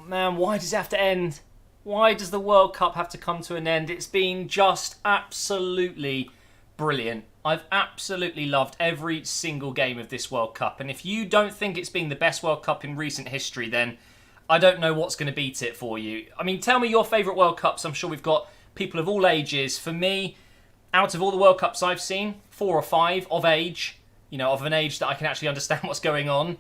man, why does it have to end? Why does the World Cup have to come to an end? It's been just absolutely brilliant. I've absolutely loved every single game of this World Cup. And if you don't think it's been the best World Cup in recent history, then I don't know what's going to beat it for you. I mean, tell me your favourite World Cups. I'm sure we've got people of all ages. For me, out of all the World Cups I've seen, 4 or 5 of age, of an age that I can actually understand what's going on.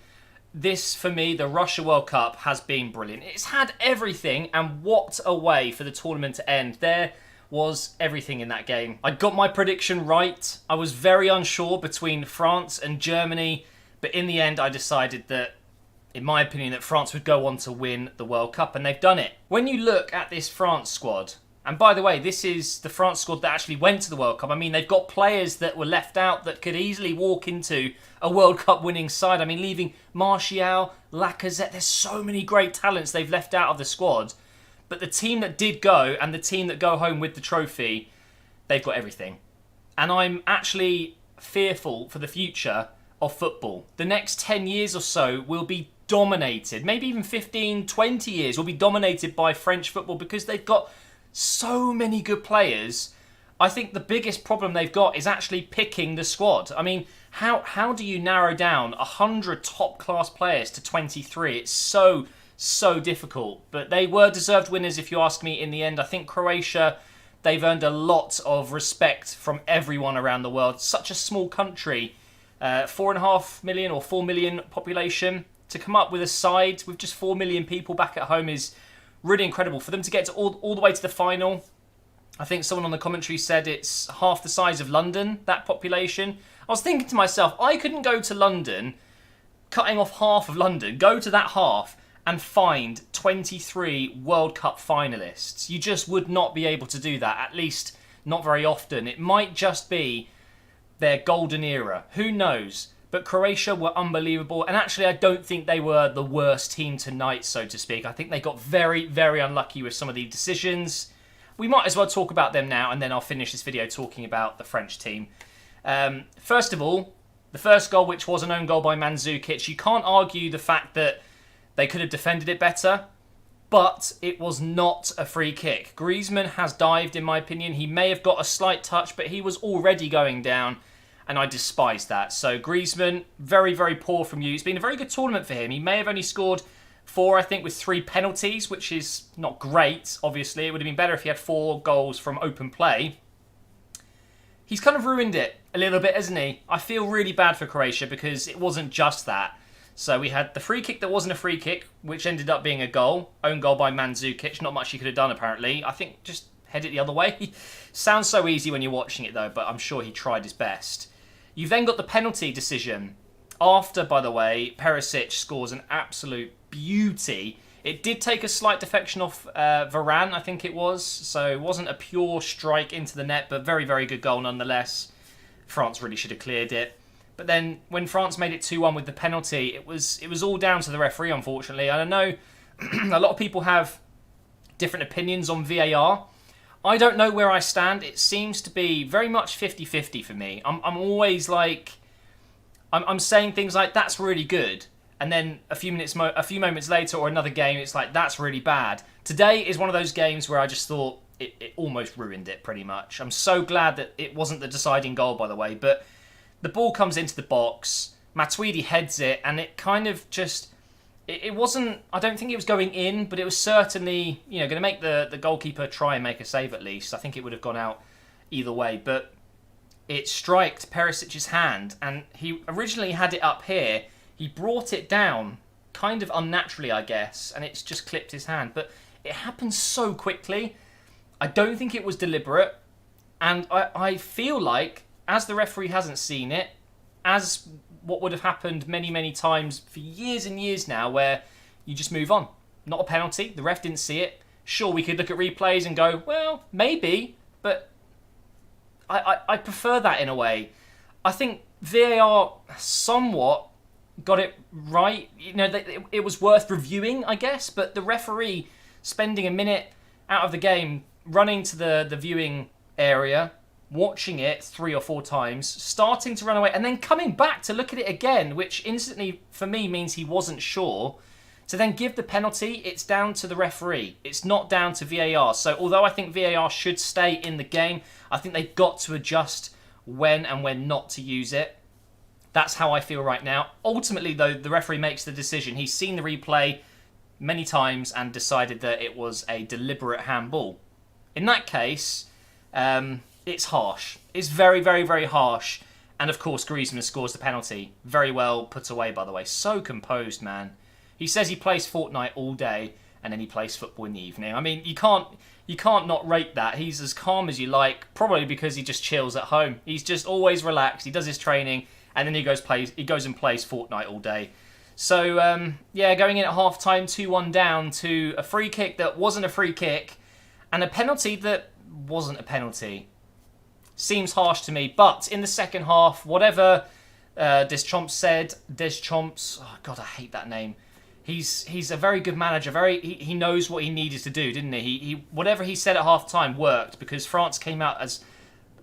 This, for me, the Russia World Cup has been brilliant. It's had everything, and what a way for the tournament to end. There was everything in that game. I got my prediction right. I was very unsure between France and Germany, but in the end I decided that, in my opinion, that France would go on to win the World Cup, and they've done it. When you look at this France squad, and by the way, this is the France squad that actually went to the World Cup. I mean, they've got players that were left out that could easily walk into a World Cup winning side. I mean, leaving Martial, Lacazette, there's so many great talents they've left out of the squad. But the team that did go and the team that go home with the trophy, they've got everything. And I'm actually fearful for the future of football. The next 10 years or so will be dominated, maybe even 15, 20 years will be dominated by French football because they've got so many good players. I think the biggest problem they've got is actually picking the squad. I mean, how do you narrow down 100 top-class players to 23? It's so difficult. But they were deserved winners, if you ask me, in the end. I think Croatia, they've earned a lot of respect from everyone around the world. Such a small country, 4.5 million or 4 million population. To come up with a side with just 4 million people back at home is really incredible. For them to get to all the way to the final, I think someone on the commentary said it's half the size of London, that population. I was thinking to myself, I couldn't go to London, cutting off half of London, go to that half and find 23 World Cup finalists. You just would not be able to do that, at least not very often. It might just be their golden era. Who knows? But Croatia were unbelievable. And actually, I don't think they were the worst team tonight, so to speak. I think they got very, very unlucky with some of the decisions. We might as well talk about them now, and then I'll finish this video talking about the French team. First of all, the first goal, which was an own goal by Mandzukic, you can't argue the fact that they could have defended it better, but it was not a free kick. Griezmann has dived, in my opinion. He may have got a slight touch, but he was already going down, and I despise that. So Griezmann, very, very poor from you. It's been a very good tournament for him. He may have only scored 4, I think, with 3 penalties, which is not great, obviously. It would have been better if he had 4 goals from open play. He's kind of ruined it a little bit, hasn't he? I feel really bad for Croatia because it wasn't just that. So we had the free kick that wasn't a free kick, which ended up being a goal. Own goal by Mandzukic. Not much he could have done, apparently. I think just head it the other way. Sounds so easy when you're watching it, though, but I'm sure he tried his best. You've then got the penalty decision. After, by the way, Perisic scores an absolute beauty. It did take a slight deflection off Varane, I think it was. So it wasn't a pure strike into the net, but very, very good goal nonetheless. France really should have cleared it. But then when France made it 2-1 with the penalty, it was all down to the referee, unfortunately. And I know a lot of people have different opinions on VAR. I don't know where I stand. It seems to be very much 50-50 for me. I'm always like, I'm saying things like, that's really good. And then a few moments later or another game, it's like, that's really bad. Today is one of those games where I just thought it almost ruined it pretty much. I'm so glad that it wasn't the deciding goal, by the way. But the ball comes into the box, Matuidi heads it, and it kind of just... It wasn't... I don't think it was going in, but it was certainly, going to make the goalkeeper try and make a save at least. I think it would have gone out either way. But it striked Perisic's hand, and he originally had it up here. He brought it down, kind of unnaturally, I guess, and it's just clipped his hand. But it happened so quickly. I don't think it was deliberate. And I feel like, as the referee hasn't seen it, as what would have happened many, many times for years and years now, where you just move on. Not a penalty. The ref didn't see it. Sure, we could look at replays and go, well, maybe, but I prefer that in a way. I think VAR somewhat got it right. It was worth reviewing, I guess, but the referee spending a minute out of the game running to the viewing area, watching it 3 or 4 times, starting to run away, and then coming back to look at it again, which instantly, for me, means he wasn't sure. To then give the penalty, it's down to the referee. It's not down to VAR. So although I think VAR should stay in the game, I think they've got to adjust when and when not to use it. That's how I feel right now. Ultimately, though, the referee makes the decision. He's seen the replay many times and decided that it was a deliberate handball. In that case, it's harsh. It's very, very, very harsh. And of course, Griezmann scores the penalty. Very well put away, by the way. So composed, man. He says he plays Fortnite all day and then he plays football in the evening. I mean, you can't not rate that. He's as calm as you like, probably because he just chills at home. He's just always relaxed. He does his training and then he goes and plays Fortnite all day. So, going in at half-time, 2-1 down to a free kick that wasn't a free kick and a penalty that wasn't a penalty. Seems harsh to me, but in the second half, whatever Deschamps said, oh God, I hate that name. He's a very good manager. He knows what he needed to do, didn't he? He whatever he said at half-time worked because France came out as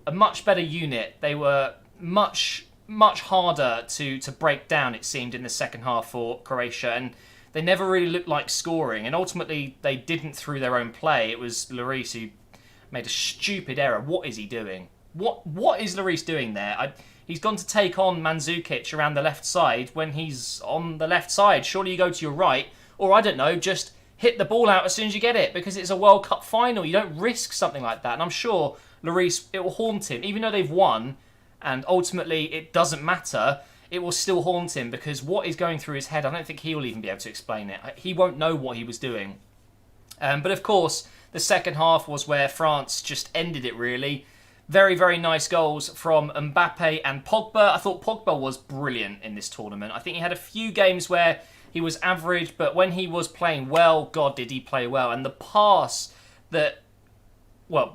a much better unit. They were much harder to break down, it seemed, in the second half for Croatia, and they never really looked like scoring, and ultimately they didn't through their own play. It was Lloris who made a stupid error. What is he doing? What is Lloris doing there? He's gone to take on Mandzukic around the left side when he's on the left side. Surely you go to your right, or I don't know, just hit the ball out as soon as you get it, because it's a World Cup final. You don't risk something like that, and I'm sure Lloris, it will haunt him, even though they've won. And ultimately, it doesn't matter. It will still haunt him because what is going through his head, I don't think he will even be able to explain it. He won't know what he was doing. But of course, the second half was where France just ended it, really. Very, very nice goals from Mbappe and Pogba. I thought Pogba was brilliant in this tournament. I think he had a few games where he was average, but when he was playing well, God, did he play well. And the pass that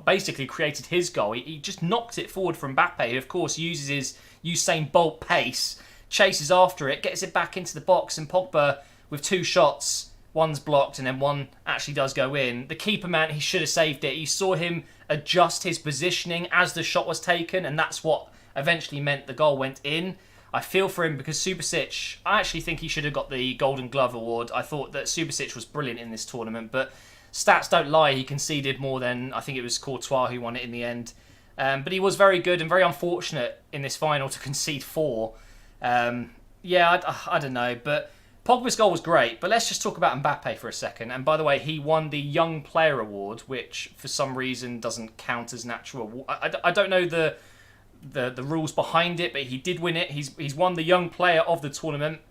basically created his goal. He just knocked it forward from Mbappe, who of course uses his Usain Bolt pace, chases after it, gets it back into the box, and Pogba with two shots, one's blocked and then one actually does go in. The keeper, man, he should have saved it. You saw him adjust his positioning as the shot was taken, and that's what eventually meant the goal went in. I feel for him because Subasic, I actually think he should have got the Golden Glove award. I thought that Subasic was brilliant in this tournament, but stats don't lie. He conceded more than, I think it was Courtois who won it in the end. But he was very good and very unfortunate in this final to concede 4. I don't know. But Pogba's goal was great. But let's just talk about Mbappe for a second. And by the way, he won the Young Player Award, which for some reason doesn't count as natural. I don't know the rules behind it, but he did win it. He's won the Young Player of the tournament.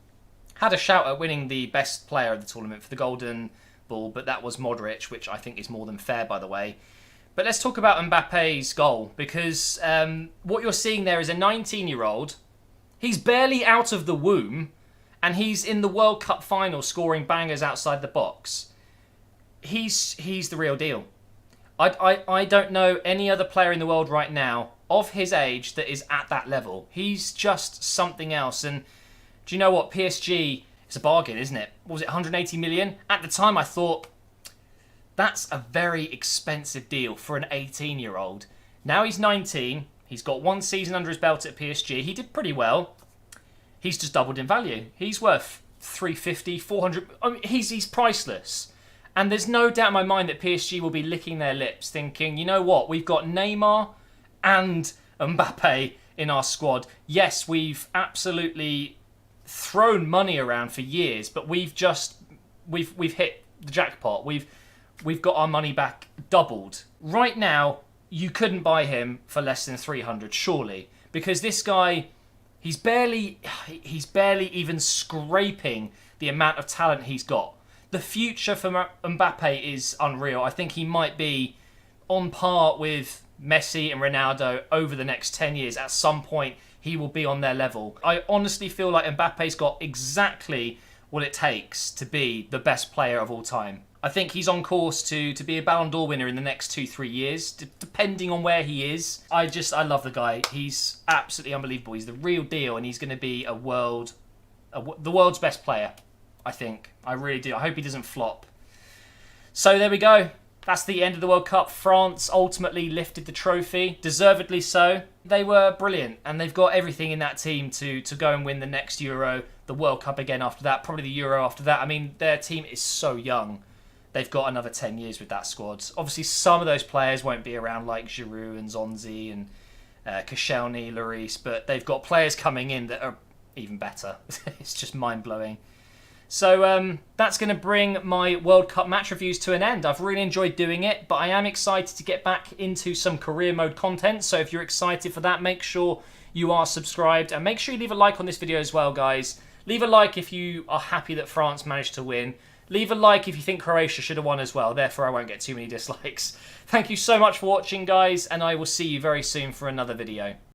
Had a shout at winning the best player of the tournament for the Golden Ball, but that was Modric, which I think is more than fair, by the way. But let's talk about Mbappe's goal, because what you're seeing there is a 19-year-old. He's barely out of the womb, and he's in the World Cup final scoring bangers outside the box. He's the real deal. I don't know any other player in the world right now of his age that is at that level. He's just something else. And do you know what? PSG, it's a bargain, isn't it? What was it, 180 million? At the time, I thought, that's a very expensive deal for an 18-year-old. Now he's 19. He's got one season under his belt at PSG. He did pretty well. He's just doubled in value. He's worth 350, 400. I mean, he's priceless. And there's no doubt in my mind that PSG will be licking their lips thinking, you know what? We've got Neymar and Mbappe in our squad. Yes, we've absolutely thrown money around for years, but we've hit the jackpot. We've got our money back doubled. Right now, you couldn't buy him for less than 300, surely, because this guy, he's barely even scraping the amount of talent he's got. The future for Mbappe is unreal. I think he might be on par with Messi and Ronaldo over the next 10 years. At some point, he will be on their level. I honestly feel like Mbappe's got exactly what it takes to be the best player of all time. I think he's on course to be a Ballon d'Or winner in the next 2-3 years, depending on where he is. I love the guy. He's absolutely unbelievable. He's the real deal, and he's going to be the world's best player, I think. I really do. I hope he doesn't flop. So there we go. That's the end of the World Cup. France ultimately lifted the trophy, deservedly so. They were brilliant, and they've got everything in that team to go and win the next Euro, the World Cup again after that, probably the Euro after that. I mean, their team is so young. They've got another 10 years with that squad. Obviously, some of those players won't be around, like Giroud and Zonzi and Koscielny, Lloris, but they've got players coming in that are even better. It's just mind-blowing. So that's going to bring my World Cup match reviews to an end. I've really enjoyed doing it, but I am excited to get back into some career mode content. So if you're excited for that, make sure you are subscribed. And make sure you leave a like on this video as well, guys. Leave a like if you are happy that France managed to win. Leave a like if you think Croatia should have won as well. Therefore, I won't get too many dislikes. Thank you so much for watching, guys, and I will see you very soon for another video.